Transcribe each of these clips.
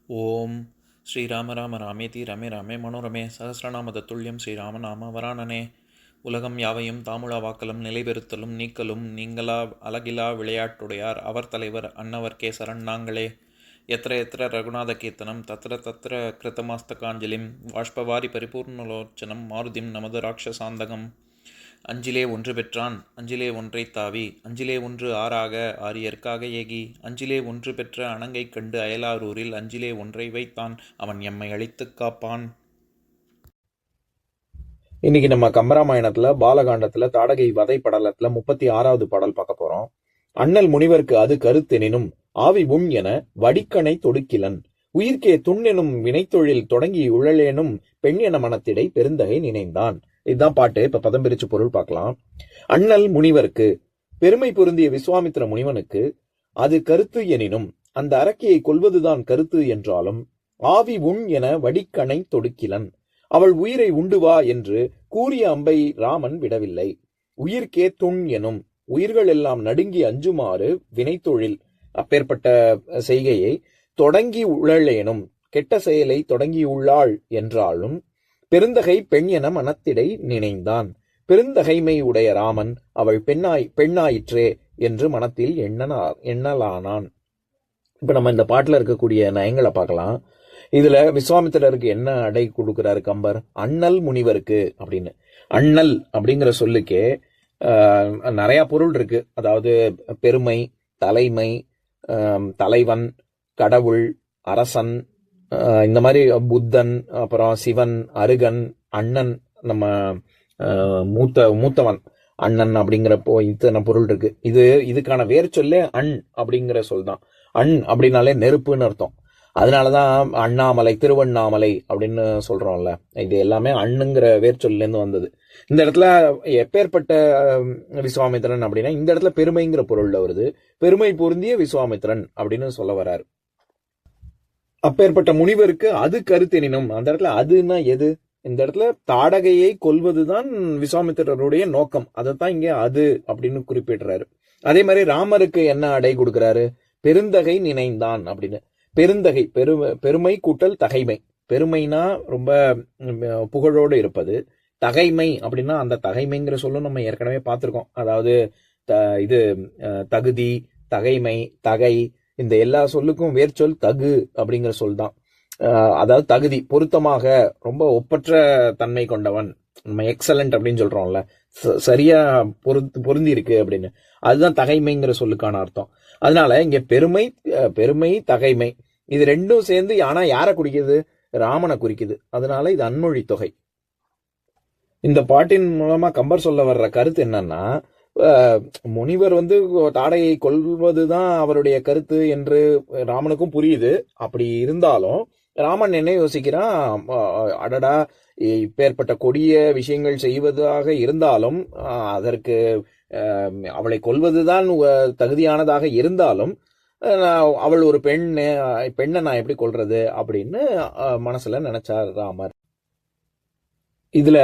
ஓம் ஸ்ரீராம ராம ராமேதி ரமே ராமே மனோரமே சகசிரநாம தத்துல்யம் ஸ்ரீராம நாம வராணனே. உலகம் யாவையும் தாமுழா வாக்கலும் நிலைபெறுத்தலும் நீக்கலும் நீங்களா அழகிலா விளையாட்டுடையார் அவர் தலைவர் அன்னவர் கேசரன் நாங்களே. எத்திர எத்திர ரகுநாத கீர்த்தனம் தத்திர தத்திர கிருத்தமாஸ்தகாஞ்சலிம் வாஷ்பவாரி பரிபூர்ணலோச்சனம் மாருதிம் நமது ராட்சசாந்தகம். அஞ்சிலே ஒன்று பெற்றான் அஞ்சிலே ஒன்றை தாவி அஞ்சிலே ஒன்று ஆறாக ஆரியர்க்காக ஏகி அஞ்சிலே ஒன்று பெற்ற அணங்கை கண்டு அயலாரூரில் அஞ்சிலே ஒன்றை வைத்தான் அவன் எம்மை அழித்துக் காப்பான். இன்னைக்கு நம்ம கம்பராமாயணத்துல பாலகாண்டத்துல தாடகை வதை படலத்துல 36வது பாடல் பார்க்க போறோம். அண்ணல் முனிவர்க்கு அது கருத்தெனினும் ஆவி உண் என வடிக்கணை தொடுக்கிலன் உயிர்க்கே துண்ணெனும் வினைத்தொழில் தொடங்கி உழலேனும் பெண் என மனத்திடை பெருந்தகை நினைந்தான். இதுதான் பாட்டு. இப்ப பதம் பிரிச்சு பொருள் பார்க்கலாம். அண்ணல் முனிவருக்கு, பெருமை பொருந்திய விஸ்வாமித்திர முனிவனுக்கு அது கருத்து எனினும் அந்த அரக்கியை கொல்வதுதான் கருத்து என்றாலும் ஆவி உண் என வடிக்கணை தொடுக்கிலன் அவள் உயிரை உண்டு வா என்று கூறிய அம்பை ராமன் விடவில்லை. உயிர்க்கே துண் எனும் உயிர்கள் எல்லாம் நடுங்கி அஞ்சுமாறு வினைத்தொழில் அப்பேற்பட்ட செய்கையை தொடங்கி உழலேனும் கெட்ட செயலை தொடங்கியுள்ளாள் என்றாலும் பெருந்தகை பெண் என மனத்திடை நினைந்தான். பெருந்தகைமை உடைய ராமன் அவள் பெண்ணாயிற்றே என்று மனத்தில் எண்ணலானான். இப்ப நம்ம இந்த பாட்டுல இருக்கக்கூடிய நயங்களை பார்க்கலாம். இதுல விஸ்வாமித்திரருக்கு என்ன அடை கொடுக்கிறாரு கம்பர்? அண்ணல் முனிவருக்கு அப்படின்னு. அண்ணல் அப்படிங்கிற சொல்லுக்கே நிறைய பொருள் இருக்கு. அதாவது பெருமை, தலைமை, தலைவன், கடவுள், அரசன், இந்த மாதிரி புத்தன், அப்புறம் சிவன், அருகன், அண்ணன், நம்ம மூத்தவன் அண்ணன் அப்படிங்கிறப்போ இத்தனை பொருள் இருக்கு. இதுக்கான வேர் சொல்லே அண் அப்படிங்கிற சொல் தான். அண் அப்படின்னாலே நெருப்புன்னு அர்த்தம். அதனாலதான் அண்ணாமலை, திருவண்ணாமலை அப்படின்னு சொல்றோம்ல. இது எல்லாமே அண்ணுங்கிற வேர் சொல்ல இருந்து வந்தது. இந்த இடத்துல எப்பேற்பட்ட விஸ்வாமித்திரன் அப்படின்னா இந்த இடத்துல பெருமைங்கிற பொருள்ல வருது. பெருமை பொருந்திய விஸ்வாமித்திரன் அப்படின்னு சொல்ல வர்றாரு. அப்பேற்பட்ட முனிவருக்கு அது கருத்தெனினும், அந்த இடத்துல அதுன்னா எது? இந்த இடத்துல தாடகையை கொல்வதுதான் விஸ்வாமித்திரருடைய நோக்கம். அதைத்தான் இங்க அது அப்படின்னு குறிப்பிடுறாரு. அதே மாதிரி ராமருக்கு என்ன அடை கொடுக்கிறாரு? பெருந்தகை நினைந்தான் அப்படின்னு. பெருந்தகை, பெருமை கூட்டல் தகைமை. பெருமைனா ரொம்ப புகழோடு இருப்பது. தகைமை அப்படின்னா அந்த தகைமைங்கிற சொல்லும் நம்ம ஏற்கனவே பார்த்திருக்கோம். அதாவது இது தகுதி, தகைமை, தகை, இந்த எல்லா சொல்லுக்கும் வேர்ச்சொல் தகு அப்படிங்கிற சொல் தான். அதாவது தகுதி, பொருத்தமாக, ரொம்ப ஒப்பற்ற தன்மை கொண்டவன், நம்ம எக்ஸலண்ட் அப்படின்னு சொல்றோம்ல, சரியா பொருந்தி இருக்கு அப்படின்னு. அதுதான் தகைமைங்கிற சொல்லுக்கான அர்த்தம். அதனால இங்க பெருமை, தகைமை இது ரெண்டும் சேர்ந்து ஆனா யாரை குறிக்குது? ராமனை குறிக்குது. அதனால இது அன்மொழி தொகை. இந்த பாட்டின் மூலமா கம்பர் சொல்ல வர்ற கருத்து என்னன்னா, முனிவர் தாடையை கொல்வதுதான் அவருடைய கருத்து என்று ராமனுக்கும் புரியுது. அப்படி இருந்தாலும் ராமன் என்ன யோசிக்கிறான்? அடடா, இப்பேற்பட்ட கொடிய விஷயங்கள் செய்வதாக இருந்தாலும் அதற்கு அவளை கொல்வதுதான் தகுதியானதாக இருந்தாலும் அவள் ஒரு பெண்ணை நான் எப்படி கொல்றது அப்படின்னு மனசுல நினைச்சார் ராமர். இதுல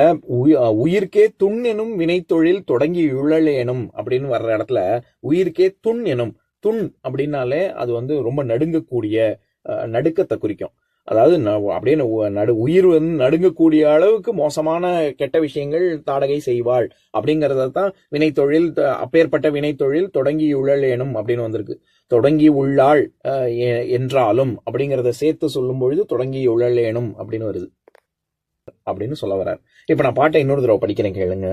உயிர்க்கே துண் எனும் வினைத்தொழில் தொடங்கி உழலேனும் அப்படின்னு வர்ற இடத்துல உயிர்க்கே துண் எனும், துண் அப்படின்னாலே அது ரொம்ப நடுங்கக்கூடிய நடுக்கத்தை குறிக்கும். அதாவது அப்படியே உயிர் நடுங்கக்கூடிய அளவுக்கு மோசமான கெட்ட விஷயங்கள் தாடகை செய்வாள் அப்படிங்கறதான் வினைத்தொழில். அப்பேற்பட்ட வினைத்தொழில் தொடங்கி உழலேனும் அப்படின்னு வந்திருக்கு. தொடங்கி உள்ளாள் என்றாலும் அப்படிங்கறத சேர்த்து சொல்லும் பொழுது தொடங்கி உழலேனும் அப்படின்னு வருது அப்படின்னு சொல்ல வர்றார். இப்ப நான் பாட்டை இன்னொரு தடவை படிக்கிறேன், கேளுங்க.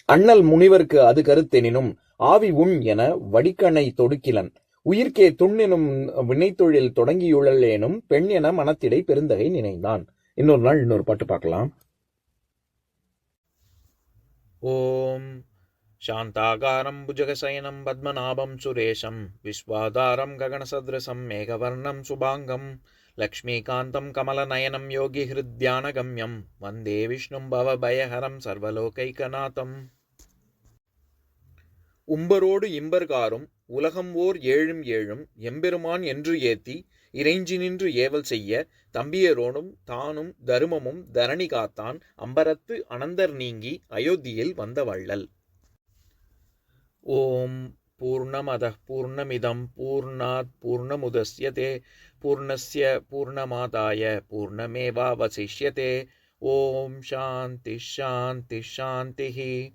அண்ணல் முனிவருக்கு அது கருத்தெனினும் ஆவி உண் என வடிக்கணை தொடுக்கிலன் உயிர்க்கே துண்ணெனும் வினைத்தொழில் தொடங்கியுழலேனும் பெண் என மனத்திடை பெருந்தகை நினைந்தான். இன்னொரு நாள் இன்னொரு பாட்டு பார்க்கலாம். ஓம் சாந்தாகாரம் புஜகசயனம் பத்மநாபம் சுரேஷம் விஸ்வாதாரம் ககனசத்ரசம் மேகவர்ணம் சுபாங்கம் லக்ஷ்மீகாந்தம் கமலநயனம் யோகி ஹிருத்யானகம்யம் வந்தே விஷ்ணும் பவபயஹரம் சர்வலோகைகநாதம். உம்பரோடு இம்பர்காரும் உலகம் ஓர் ஏழும் ஏழும் எம்பெருமான் என்று ஏத்தி இறைஞ்சி நின்று ஏவல் செய்ய தம்பியரோடும் தானும் தருமமும் தரணி காத்தான் அம்பரத்து அனந்தர் நீங்கி அயோத்தியில் வந்த வள்ளல். ஓம் பூர்ணமதః பூர்ணமிதம் பூர்ணாத் பூர்ணமுதஸ்யதே पूर्णस्य पूर्णमादाय पूर्णमेवावशिष्यते। ओम शांति शांति शांतिः।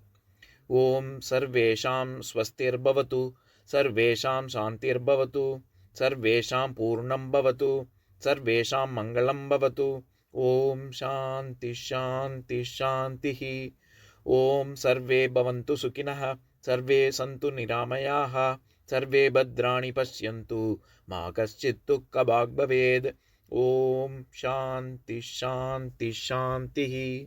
ओम सर्वेषां स्वस्तिर्भवतु, सर्वेषां शान्तिर्भवतु, सर्वेषां पूर्णं भवतु, सर्वेषां मङ्गलं भवतु। ओम शांति शांति शांतिः। ओम सर्वे भवन्तु सुखिनः, सर्वे सन्तु निरामयाः, सर्वे भद्राणि पश्यन्तु, मा कश्चित् दुःखभाग् भवेत्। ओम शांति शांति शांतिः।